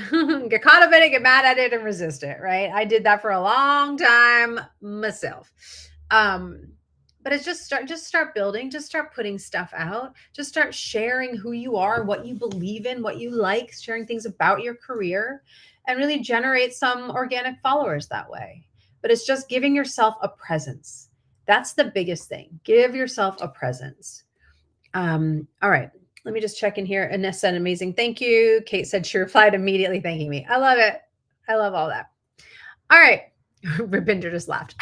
Get caught up in it, get mad at it, and resist it, right? I did that for a long time myself. But it's just start building, just start putting stuff out, just start sharing who you are, what you believe in, what you like, sharing things about your career, and really generate some organic followers that way. But it's just giving yourself a presence. That's the biggest thing. Give yourself a presence. All right. Let me just check in here. Ines said, amazing. Thank you. Kate said she replied immediately thanking me. I love it. I love all that. All right. Rupinder just laughed.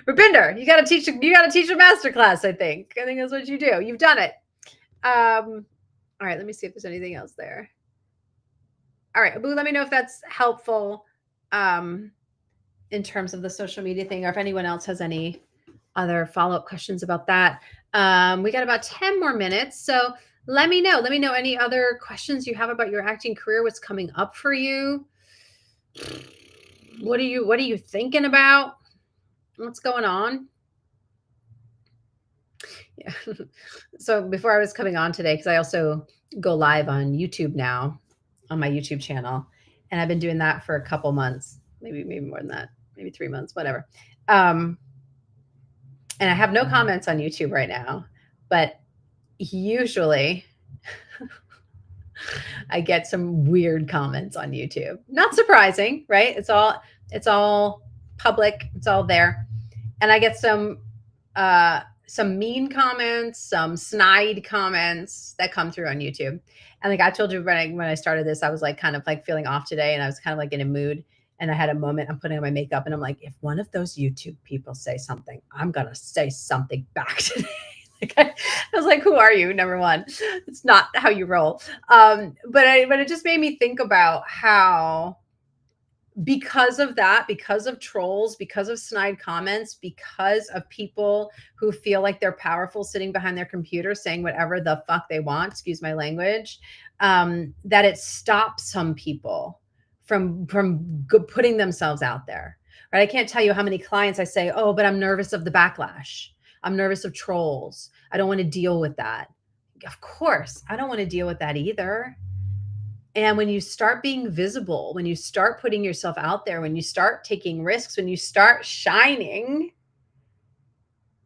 Rupinder, you got to teach a masterclass. I think that's what you do. You've done it. All right, let me see if there's anything else there. All right, Abu, let me know if that's helpful um, in terms of the social media thing, or if anyone else has any other follow-up questions about that. We got about 10 more minutes. So let me know. Let me know any other questions you have about your acting career, what's coming up for you. What are you thinking about? What's going on? Yeah. So before I was coming on today, because I also go live on YouTube now on my YouTube channel. And I've been doing that for a couple months, maybe more than that, maybe 3 months, whatever. And I have no comments on YouTube right now, but usually I get some weird comments on YouTube. Not surprising, right? It's all public. It's all there. And I get some mean comments, some snide comments that come through on YouTube. And like I told you when I started this, I was like kind of like feeling off today, and I was kind of like in a mood. And I had a moment. I'm putting on my makeup, and I'm like, if one of those YouTube people say something, I'm gonna say something back today. Like I was like, who are you? Number one, it's not how you roll. But it just made me think about how, because of that, because of trolls, because of snide comments, because of people who feel like they're powerful sitting behind their computer saying whatever the fuck they want, excuse my language, that it stops some people from putting themselves out there. Right? I can't tell you how many clients I say, oh, but I'm nervous of the backlash. I'm nervous of trolls. I don't want to deal with that. Of course, I don't want to deal with that either. And when you start being visible, when you start putting yourself out there, when you start taking risks, when you start shining,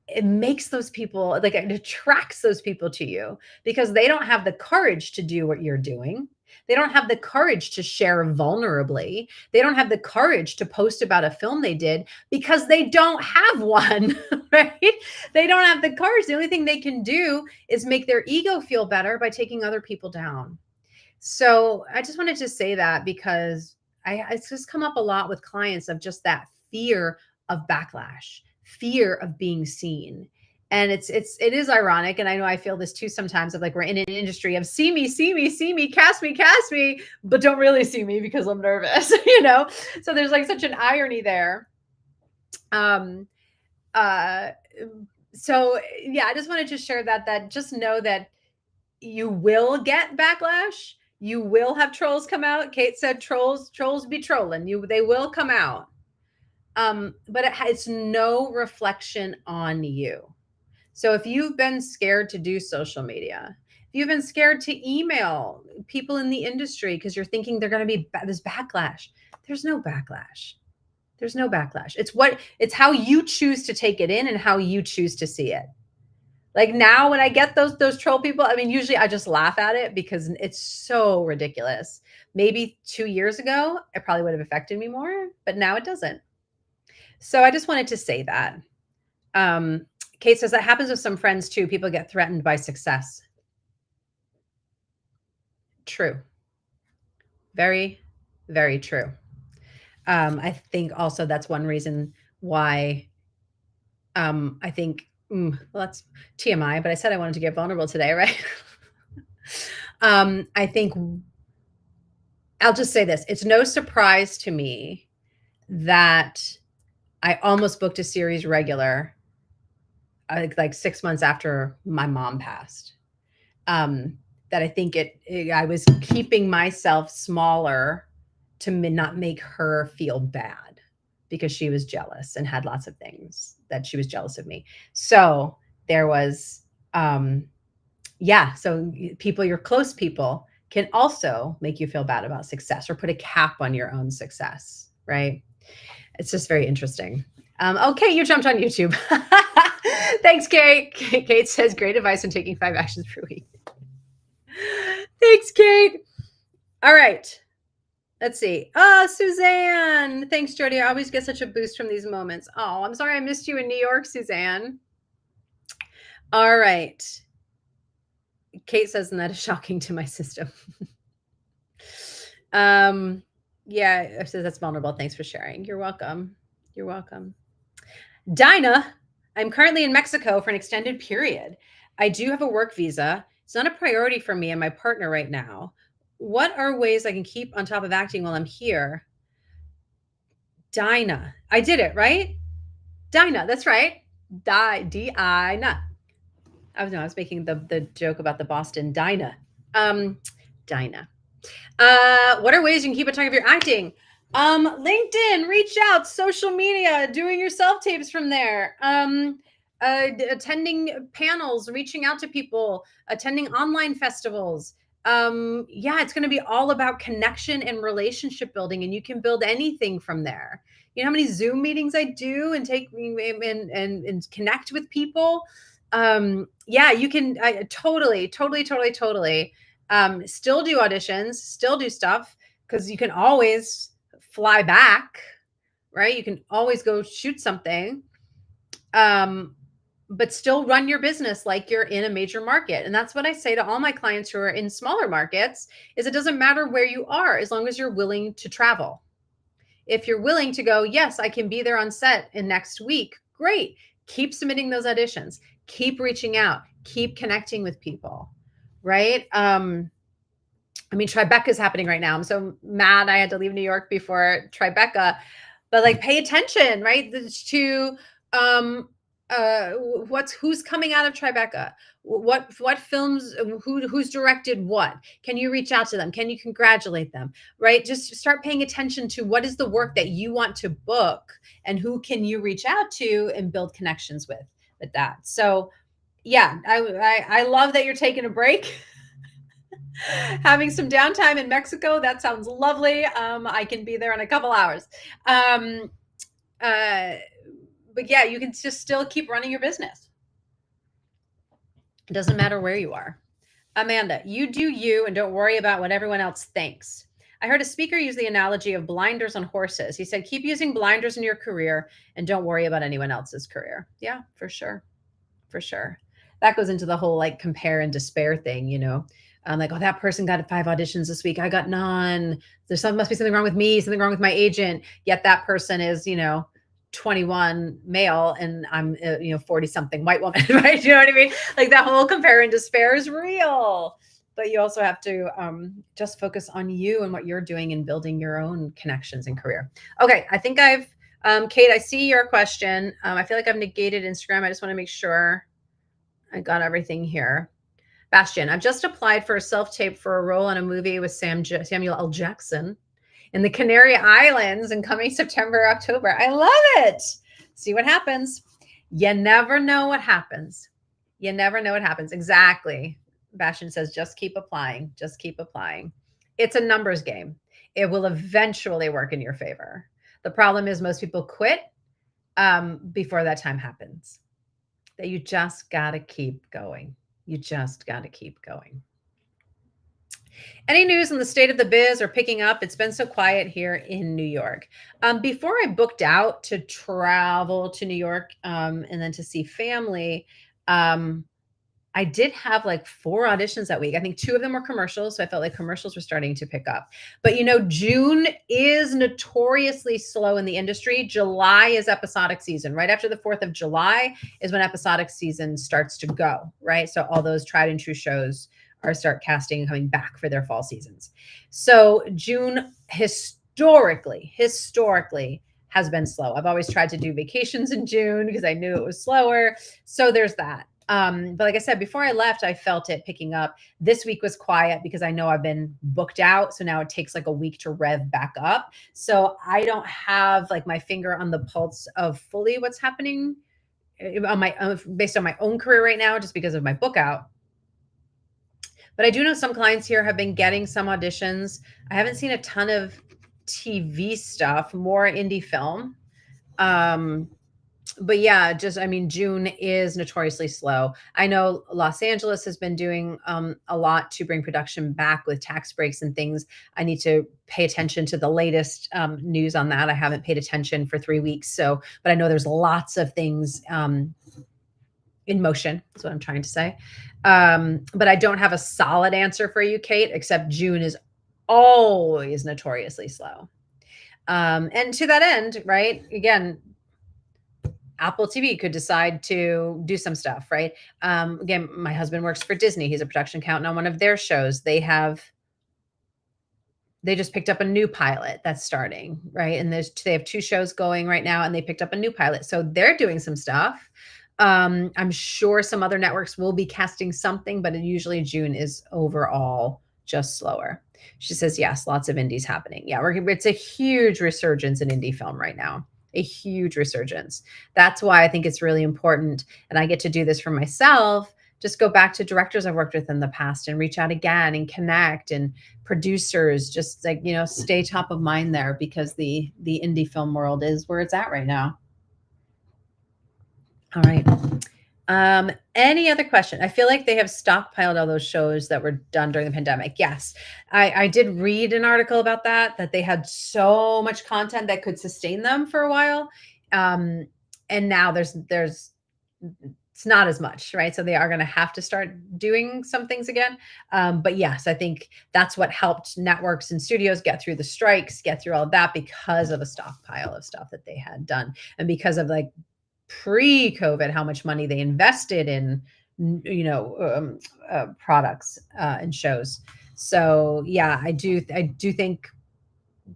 it makes those people, like, it attracts those people to you, because they don't have the courage to do what you're doing. They don't have the courage to share vulnerably. They don't have the courage to post about a film they did because they don't have one, right? They don't have the courage. The only thing they can do is make their ego feel better by taking other people down. So I just wanted to say that, because it's just come up a lot with clients of just that fear of backlash, fear of being seen. And it is ironic. And I know I feel this too sometimes, of like, we're in an industry of see me, see me, see me, cast me, but don't really see me because I'm nervous, you know? So there's like such an irony there. Um, uh, so yeah, I just wanted to share that just know that you will get backlash. You will have trolls come out. Kate said trolls be trolling. They will come out. But it's no reflection on you. So if you've been scared to do social media, if you've been scared to email people in the industry because you're thinking they're going to be this backlash, there's no backlash. There's no backlash. It's how you choose to take it in and how you choose to see it. Like now when I get those troll people, I mean, usually I just laugh at it because it's so ridiculous. Maybe 2 years ago, it probably would have affected me more, but now it doesn't. So I just wanted to say that. Kate says that happens with some friends too. People get threatened by success. True. Very, very true. I think also that's one reason why I think, well, that's TMI, but I said I wanted to get vulnerable today, right? I think I'll just say this. It's no surprise to me that I almost booked a series regular like 6 months after my mom passed. That I think I was keeping myself smaller to not make her feel bad, because she was jealous and had lots of things that she was jealous of me. So there was, so people, your close people, can also make you feel bad about success or put a cap on your own success, right? It's just very interesting. Okay, you jumped on YouTube. Thanks, Kate. Kate says, great advice on taking 5 actions per week. Thanks, Kate. All right. Let's see. Oh, Suzanne. Thanks, Jody. I always get such a boost from these moments. Oh, I'm sorry I missed you in New York, Suzanne. All right. Kate says, and that is shocking to my system. Yeah, it says that's vulnerable. Thanks for sharing. You're welcome. You're welcome. Dinah, I'm currently in Mexico for an extended period. I do have a work visa. It's not a priority for me and my partner right now. What are ways I can keep on top of acting while I'm here? Dinah. I did it, right? Dinah, that's right. Dinah. I was making the joke about the Boston Dinah. Dinah. What are ways you can keep on track of your acting? LinkedIn, reach out, social media, doing your self tapes from there. Attending panels, reaching out to people, attending online festivals. Yeah, it's going to be all about connection and relationship building, and you can build anything from there. You know how many Zoom meetings I do and take and connect with people. Yeah, you can. I totally. Still do auditions, still do stuff because you can always fly back, right? You can always go shoot something. But still run your business like you're in a major market. And that's what I say to all my clients who are in smaller markets is it doesn't matter where you are as long as you're willing to travel. If you're willing to go, yes, I can be there on set in next week. Great. Keep submitting those auditions. Keep reaching out. Keep connecting with people. Right? I mean, Tribeca is happening right now. I'm so mad I had to leave New York before Tribeca, but like pay attention, right? To who's coming out of Tribeca? What films? Who's directed what? Can you reach out to them? Can you congratulate them? Right? Just start paying attention to what is the work that you want to book, and who can you reach out to and build connections with that. So yeah, I love that you're taking a break. Having some downtime in Mexico. That sounds lovely. I can be there in a couple hours. But yeah, you can just still keep running your business. It doesn't matter where you are. Amanda, you do you and don't worry about what everyone else thinks. I heard a speaker use the analogy of blinders on horses. He said, keep using blinders in your career and don't worry about anyone else's career. Yeah, for sure. For sure. That goes into the whole like compare and despair thing, you know. Like, oh, that person got 5 auditions this week. I got none. Must be something wrong with me, something wrong with my agent. Yet that person is, 21 male and I'm, 40 something white woman, right? You know what I mean? Like that whole compare and despair is real. But you also have to just focus on you and what you're doing and building your own connections and career. Okay, I think Kate, I see your question. I feel like I've negated Instagram. I just want to make sure I got everything here. Bastian, I've just applied for a self-tape for a role in a movie with Samuel L. Jackson in the Canary Islands and coming September, October. I love it. See what happens. You never know what happens. You never know what happens. Exactly. Bastian says, just keep applying. Just keep applying. It's a numbers game. It will eventually work in your favor. The problem is most people quit before that time happens. That you just got to keep going. You just got to keep going. Any news on the state of the biz or picking up? It's been so quiet here in New York. Before I booked out to travel to New York and then to see family, I did have like 4 auditions that week. I think 2 of them were commercials. So I felt like commercials were starting to pick up. But June is notoriously slow in the industry. July is episodic season. Right after the 4th of July is when episodic season starts to go, right? So all those tried and true shows start casting and coming back for their fall seasons. So June historically has been slow. I've always tried to do vacations in June because I knew it was slower. So there's that. But like I said, before I left, I felt it picking up. This week was quiet because I know I've been booked out. So now it takes like a week to rev back up. So I don't have like my finger on the pulse of fully what's happening on based on my own career right now, just because of my book out. But I do know some clients here have been getting some auditions. I haven't seen a ton of TV stuff, more indie film. But yeah, June is notoriously slow. I know Los Angeles has been doing a lot to bring production back with tax breaks and things. I need to pay attention to the latest news on that. I haven't paid attention for 3 weeks. But I know there's lots of things in motion. That's what I'm trying to say. But I don't have a solid answer for you, Kate, except June is always notoriously slow. And to that end, right, again, Apple TV could decide to do some stuff, right? Again, my husband works for Disney. He's a production accountant on one of their shows. They just picked up a new pilot that's starting, right? And they have 2 shows going right now, and they picked up a new pilot. So they're doing some stuff. I'm sure some other networks will be casting something, but usually June is overall just slower. She says, yes, lots of indies happening. Yeah, it's a huge resurgence in indie film right now, a huge resurgence. That's why I think it's really important. And I get to do this for myself. Just go back to directors I've worked with in the past and reach out again and connect, and producers, just like, stay top of mind there, because the indie film world is where it's at right now. All right. Any other question? I feel like they have stockpiled all those shows that were done during the pandemic. Yes. I did read an article about that they had so much content that could sustain them for a while. And now there's it's not as much, right? So they are going to have to start doing some things again. But yes, I think that's what helped networks and studios get through the strikes, get through all of that, because of a stockpile of stuff that they had done. And because of like pre-COVID, how much money they invested in, products and shows. So yeah, I do think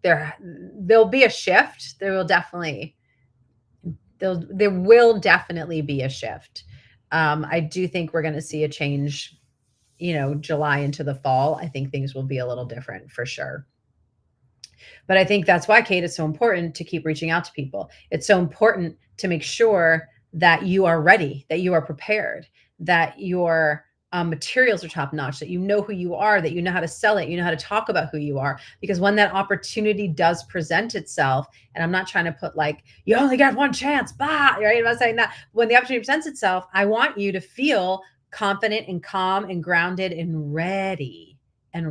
there'll be a shift. There will definitely be a shift. I do think we're going to see a change, July into the fall. I think things will be a little different for sure. But I think that's why, Kate, it's so important to keep reaching out to people. It's so important to make sure that you are ready, that you are prepared, that your materials are top notch, that you know who you are, that you know how to sell it, you know how to talk about who you are. Because when that opportunity does present itself, and I'm not trying to put like, you only got one chance, right? I'm not saying that. When the opportunity presents itself, I want you to feel confident and calm and grounded and ready, And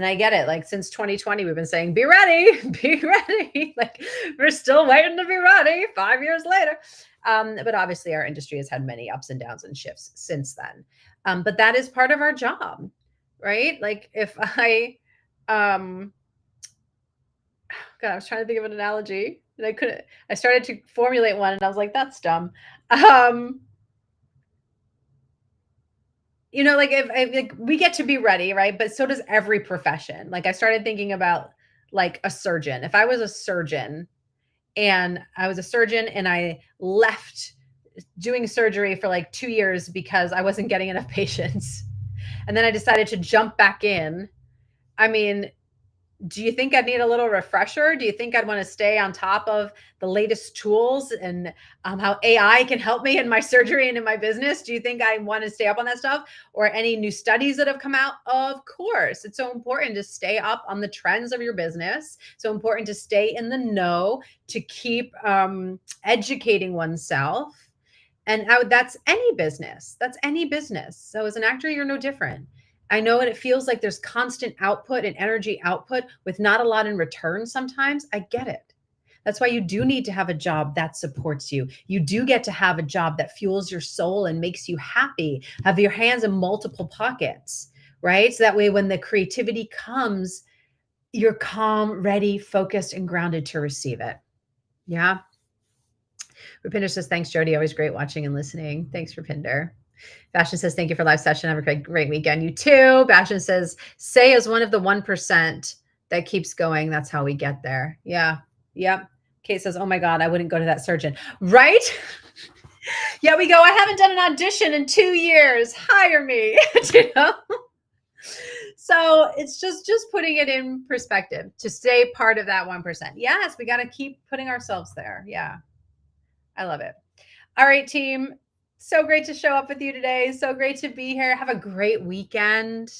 I get it. Like, since 2020, we've been saying, be ready, be ready. Like, we're still waiting to be ready 5 years later. But obviously our industry has had many ups and downs and shifts since then. But that is part of our job, right? Like, if God, I was trying to think of an analogy and I couldn't. I started to formulate one and I was like, that's dumb. Like, if like, we get to be ready, right? But so does every profession. Like, I started thinking about like a surgeon. If I was a surgeon and I left doing surgery for like 2 years because I wasn't getting enough patients, and then I decided to jump back in, I mean, do you think I'd need a little refresher? Do you think I'd want to stay on top of the latest tools and how AI can help me in my surgery and in my business? Do you think I want to stay up on that stuff, or any new studies that have come out? Of course. It's so important to stay up on the trends of your business. So important to stay in the know, to keep educating oneself. And that's any business. That's any business. So as an actor, you're no different. I know it feels like there's constant output and energy output with not a lot in return sometimes. I get it. That's why you do need to have a job that supports you. You do get to have a job that fuels your soul and makes you happy. Have your hands in multiple pockets, right? So that way, when the creativity comes, you're calm, ready, focused, and grounded to receive it. Yeah. Rupinder says, thanks, Jody. Always great watching and listening. Thanks, Rupinder. Bastion says, thank you for live session. Have a great weekend. You too. Bastion says, say as one of the 1% that keeps going. That's how we get there. Yeah. Yep. Kate says, oh my God, I wouldn't go to that surgeon. Right? Yeah, we go, I haven't done an audition in 2 years. Hire me. So it's just putting it in perspective to stay part of that 1%. Yes, we got to keep putting ourselves there. Yeah. I love it. All right, team. So great to show up with you today. So great to be here. Have a great weekend.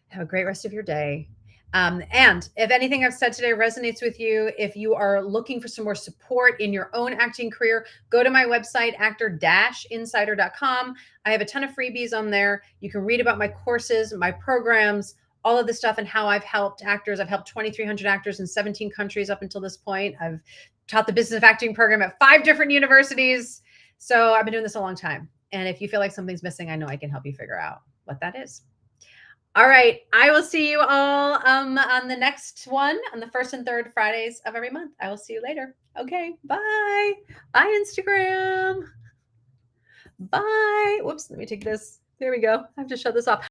Have a great rest of your day. And if anything I've said today resonates with you, if you are looking for some more support in your own acting career, go to my website, actor-insider.com. I have a ton of freebies on there. You can read about my courses, my programs, all of the stuff, and how I've helped actors. I've helped 2,300 actors in 17 countries up until this point. I've taught the business of acting program at 5 different universities. So I've been doing this a long time. And if you feel like something's missing, I know I can help you figure out what that is. All right. I will see you all on the next one on the first and third Fridays of every month. I will see you later. Okay. Bye. Bye, Instagram. Bye. Whoops. Let me take this. There we go. I have to shut this off.